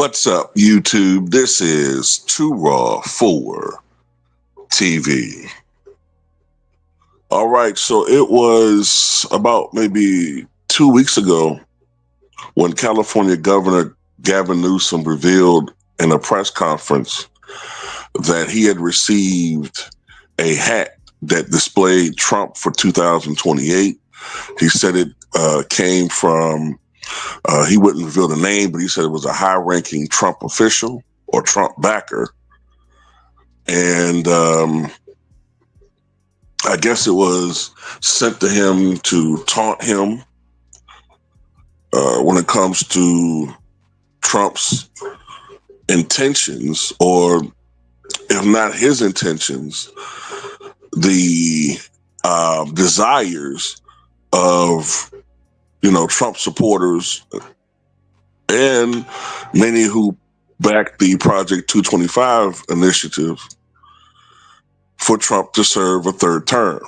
What's up, YouTube? This is Too Raw for TV. All right, so it was about maybe 2 weeks ago when California Governor Gavin Newsom revealed in a press conference that he had received a hat that displayed Trump for 2028. He said it came from, he wouldn't reveal the name, but he said it was a high-ranking Trump official or Trump backer. And I guess it was sent to him to taunt him when it comes to Trump's intentions, or if not his intentions, the desires of, Trump supporters and many who backed the Project 225 initiative for Trump to serve a third term.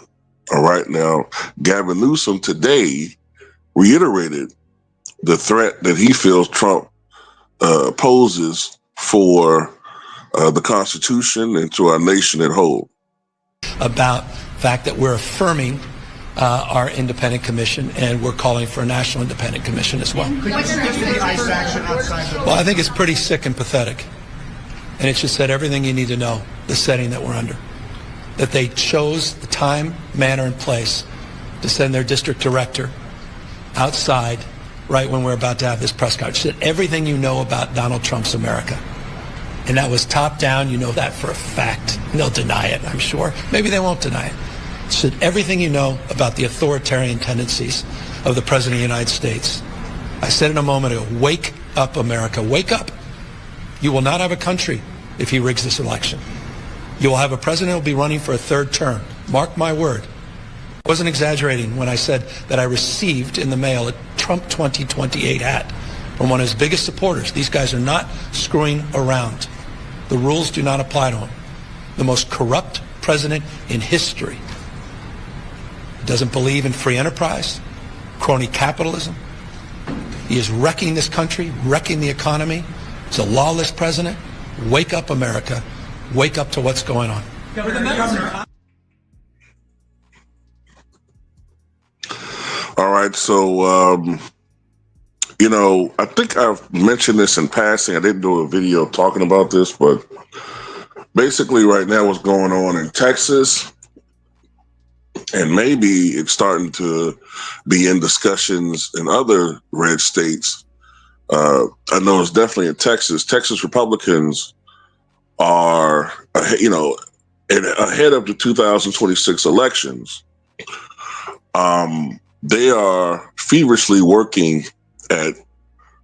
All right. Now, Gavin Newsom today reiterated the threat that he feels Trump poses for the Constitution and to our nation at whole. About the fact that we're affirming our independent commission, and we're calling for a national independent commission as well. Well, I think it's pretty sick and pathetic. And it just said everything you need to know, the setting that we're under. That they chose the time, manner, and place to send their district director outside right when we're about to have this press conference. It said everything you know about Donald Trump's America. And that was top down. You know that for a fact. And they'll deny it, I'm sure. Maybe they won't deny it. It said everything you know about the authoritarian tendencies of the President of the United States. I said it a moment ago, wake up, America, wake up. You will not have a country if he rigs this election. You will have a president who will be running for a third term. Mark my word. I wasn't exaggerating when I said that I received in the mail a Trump 2028 hat from one of his biggest supporters. These guys are not screwing around. The rules do not apply to him. The most corrupt president in history. He doesn't believe in free enterprise, crony capitalism. He is wrecking this country, wrecking the economy. He's a lawless president. Wake up, America. Wake up to what's going on. Governor. All right, so, I think I've mentioned this in passing. I didn't do a video talking about this, but basically right now what's going on in Texas, and maybe it's starting to be in discussions in other red states. I know it's definitely in Texas. Texas Republicans are, ahead of the 2026 elections. They are feverishly working at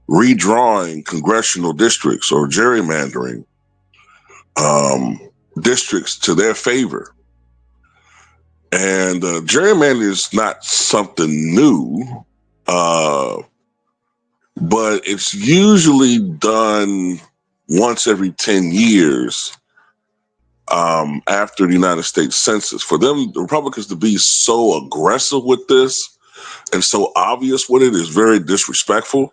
redrawing congressional districts or gerrymandering districts to their favor. And gerrymandering is not something new, but it's usually done once every 10 years after the United States Census. For them, the Republicans, to be so aggressive with this and so obvious with it is very disrespectful.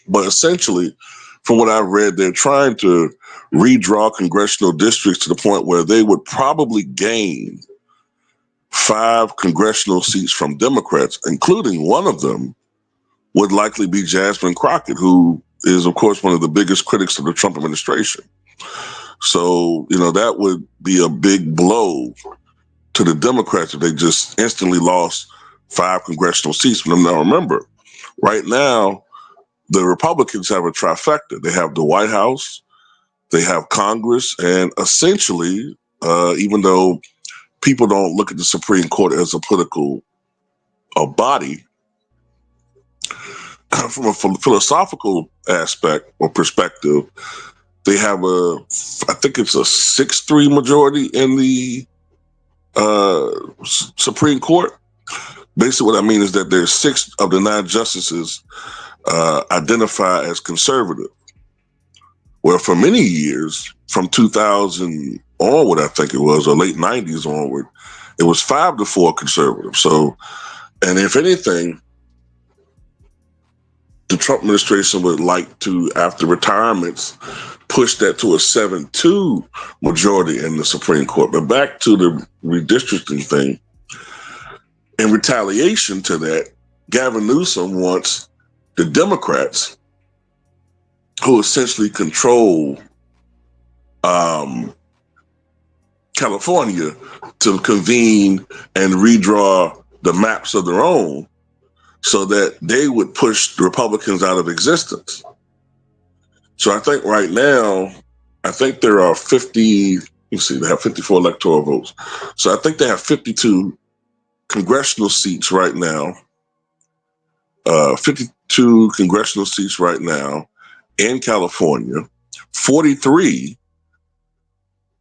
But essentially, from what I've read, they're trying to redraw congressional districts to the point where they would probably gain 5 congressional seats from Democrats, including one of them would likely be Jasmine Crockett, who is, of course, one of the biggest critics of the Trump administration. So, that would be a big blow to the Democrats if they just instantly lost 5 congressional seats from them. Now, remember, right now, the Republicans have a trifecta. They have the White House, they have Congress, and essentially, even though people don't look at the Supreme Court as a political body, from a philosophical aspect or perspective, they have I think it's a 6-3 majority in the Supreme Court. Basically, what I mean is that there's 6 of the 9 justices identify as conservative. Well, for many years, from 2000 onward, I think it was, or late 90s onward, it was 5-4 conservative. So, and if anything, the Trump administration would like to, after retirements, push that to a 7-2 majority in the Supreme Court. But back to the redistricting thing, in retaliation to that, Gavin Newsom wants the Democrats, who essentially control California, to convene and redraw the maps of their own so that they would push the Republicans out of existence. So I think right now, there are 50, they have 54 electoral votes. So I think they have 52 congressional seats right now, 52 congressional seats right now in California. 43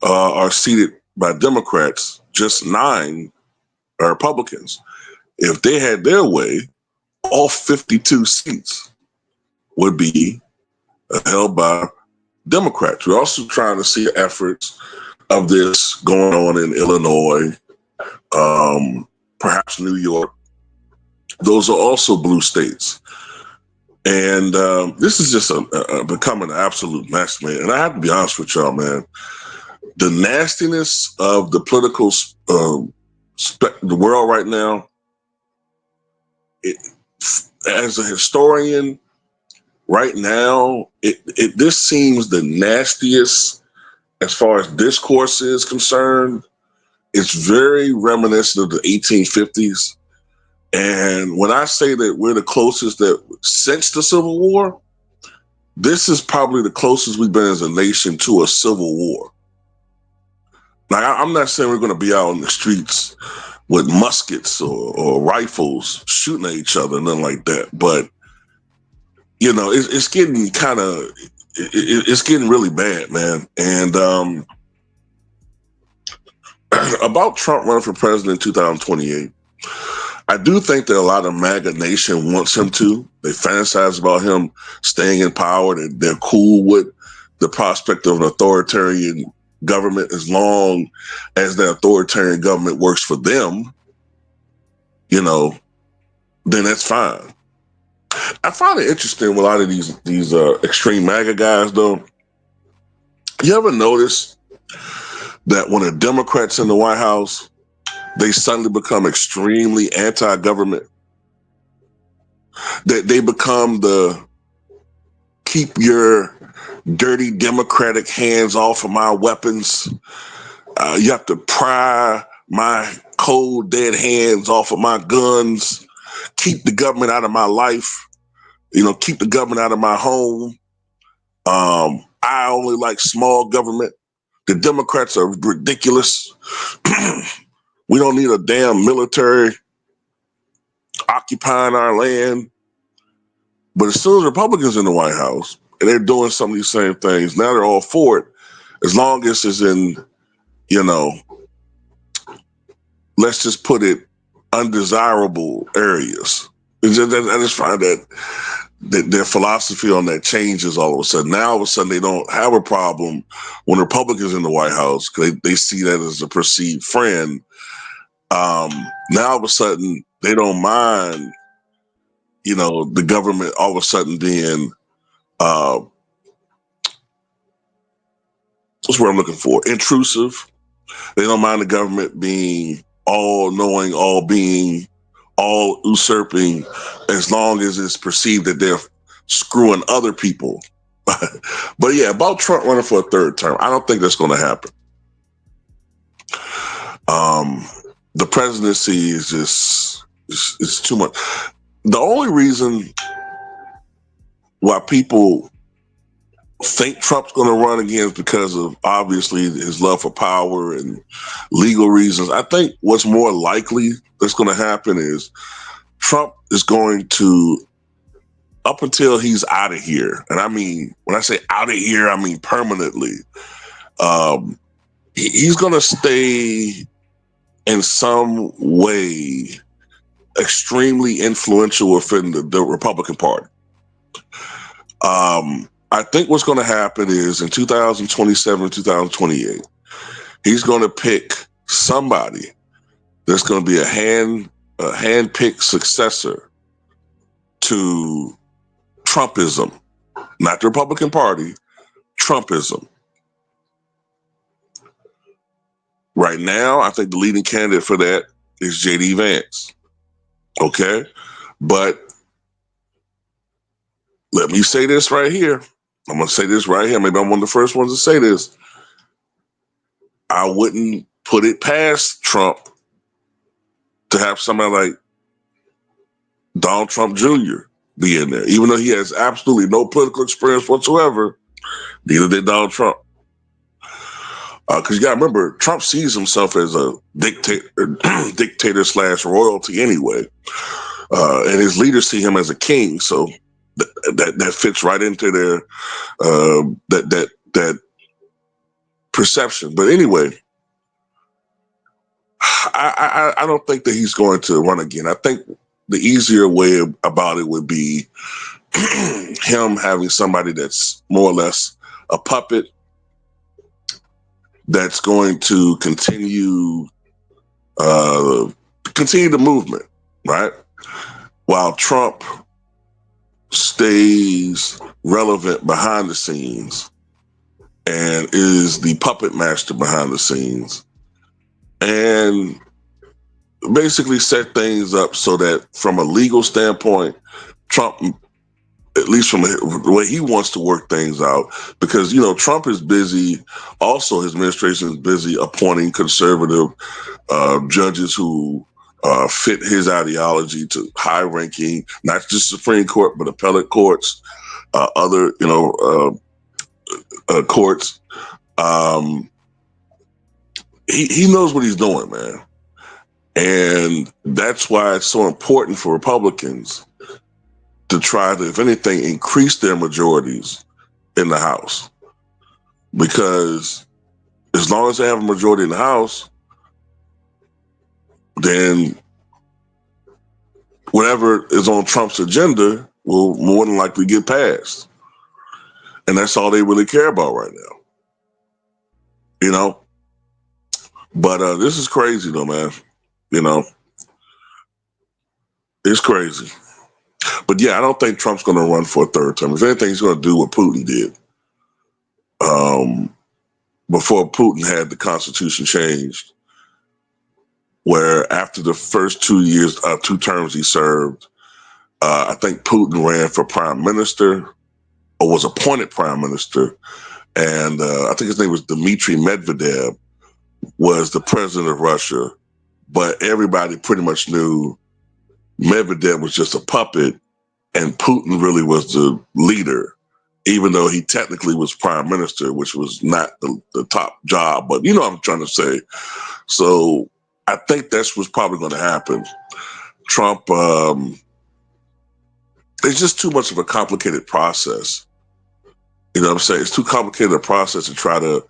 are seated by Democrats, just 9 are Republicans. If they had their way, all 52 seats would be held by Democrats. We're also trying to see efforts of this going on in Illinois, perhaps New York. Those are also blue states. And this is just becoming an absolute mess, man. And I have to be honest with y'all, man. The nastiness of the political the world right now, as a historian, right now, this seems the nastiest as far as discourse is concerned. It's very reminiscent of the 1850s. And when I say that we're the closest that since the Civil War, this is probably the closest we've been as a nation to a civil war. Like, I'm not saying we're going to be out on the streets with muskets or rifles shooting at each other, nothing like that. But, you know, it's getting kind of, it's getting really bad, man. And about Trump running for president in 2028, I do think that a lot of MAGA Nation wants him to. They fantasize about him staying in power. They're cool with the prospect of an authoritarian government as long as the authoritarian government works for them, you know, then that's fine. I find it interesting with a lot of these extreme MAGA guys, though. You ever notice that when a Democrat's in the White House, they suddenly become extremely anti-government? That they become the keep your dirty Democratic hands off of my weapons. You have to pry my cold, dead hands off of my guns. Keep the government out of my life. You know, keep the government out of my home. I only like small government. The Democrats are ridiculous. We don't need a damn military occupying our land. But as soon as Republicans in the White House, and they're doing some of these same things, now they're all for it, as long as it's in, you know, let's just put it, undesirable areas. I just find that their philosophy on that changes all of a sudden. Now, all of a sudden, they don't have a problem when Republicans in the White House, because they see that as a perceived friend. Now, all of a sudden, they don't mind, you know, the government all of a sudden being, what's what I'm looking for? Intrusive. They don't mind the government being all-knowing, all-being, all-usurping, as long as it's perceived that they're screwing other people. But yeah, about Trump running for a third term, I don't think that's going to happen. The presidency is just, it's too much. The only reason why people think Trump's going to run again is because of, obviously, his love for power and legal reasons. I think what's more likely that's going to happen is Trump is going to, up until he's out of here, and I mean, when I say out of here, I mean permanently, he's going to stay in some way extremely influential within the Republican Party. I think what's going to happen is in 2027, 2028, he's going to pick somebody that's going to be a hand-picked successor to Trumpism, not the Republican Party, Trumpism. Right now, I think the leading candidate for that is J.D. Vance. Okay? But let me say this right here. I'm going to say this right here. Maybe I'm one of the first ones to say this. I wouldn't put it past Trump to have somebody like Donald Trump Jr. be in there, even though he has absolutely no political experience whatsoever. Neither did Donald Trump. Because you got to remember, Trump sees himself as a dictator slash royalty anyway. And his leaders see him as a king. So that fits right into their that perception. But anyway, I don't think that he's going to run again. I think the easier way about it would be him having somebody that's more or less a puppet that's going to continue the movement, right? While Trump stays relevant behind the scenes and is the puppet master behind the scenes, and basically set things up so that from a legal standpoint, Trump, at least from the way he wants to work things out, because, you know, Trump is busy, also his administration is busy appointing conservative judges who fit his ideology to high-ranking, not just Supreme Court, but appellate courts, other, courts. He knows what he's doing, man. And that's why it's so important for Republicans to try to, if anything, increase their majorities in the House. Because as long as they have a majority in the House, then whatever is on Trump's agenda will more than likely get passed. And that's all they really care about right now. You know? But this is crazy though, man. You know? It's crazy. But yeah, I don't think Trump's going to run for a third term. If anything, he's going to do what Putin did. Before Putin had the Constitution changed, where after the first 2 years, 2 terms he served, I think Putin ran for prime minister or was appointed prime minister. And I think his name was Dmitry Medvedev, was the president of Russia. But everybody pretty much knew Medvedev was just a puppet and Putin really was the leader, even though he technically was prime minister, which was not the top job. But you know what I'm trying to say. So I think that's what's probably going to happen. Trump, it's just too much of a complicated process. You know what I'm saying? It's too complicated a process to try to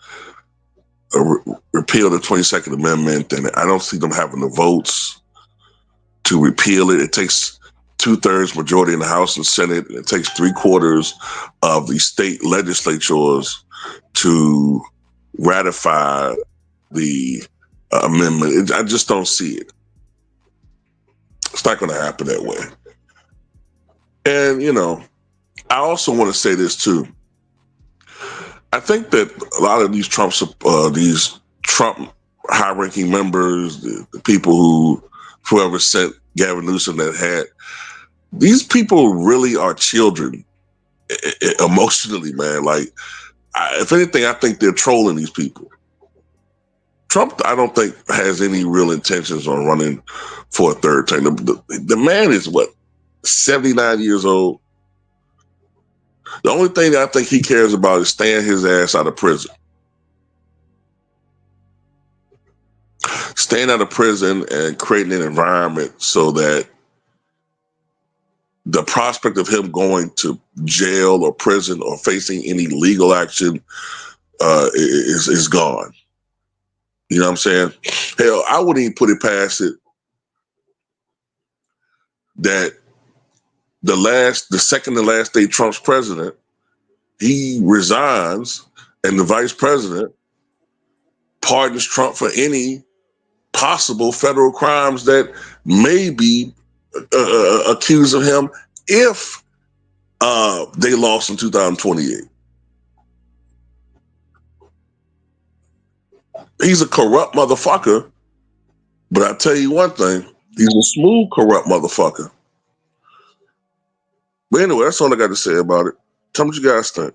repeal the 22nd Amendment, and I don't see them having the votes to repeal it. It takes 2/3 majority in the House and Senate, and it takes 3/4 of the state legislatures to ratify the amendment. I just don't see it. It's not going to happen that way. And, you know, I also want to say this too. I think that a lot of these Trump high-ranking members, the people whoever sent Gavin Newsom that hat, these people really are children emotionally, man. Like, if anything, I think they're trolling these people. Trump, I don't think, has any real intentions on running for a third term. The man is, 79 years old? The only thing that I think he cares about is staying his ass out of prison. Staying out of prison and creating an environment so that the prospect of him going to jail or prison or facing any legal action is gone. You know what I'm saying? Hell, I wouldn't even put it past it that the second to last day Trump's president, he resigns and the vice president pardons Trump for any possible federal crimes that may be accused of him if They lost in 2028. He's a corrupt motherfucker, but I tell you one thing, he's a smooth, corrupt motherfucker. But anyway, that's all I got to say about it. Tell me what you guys think.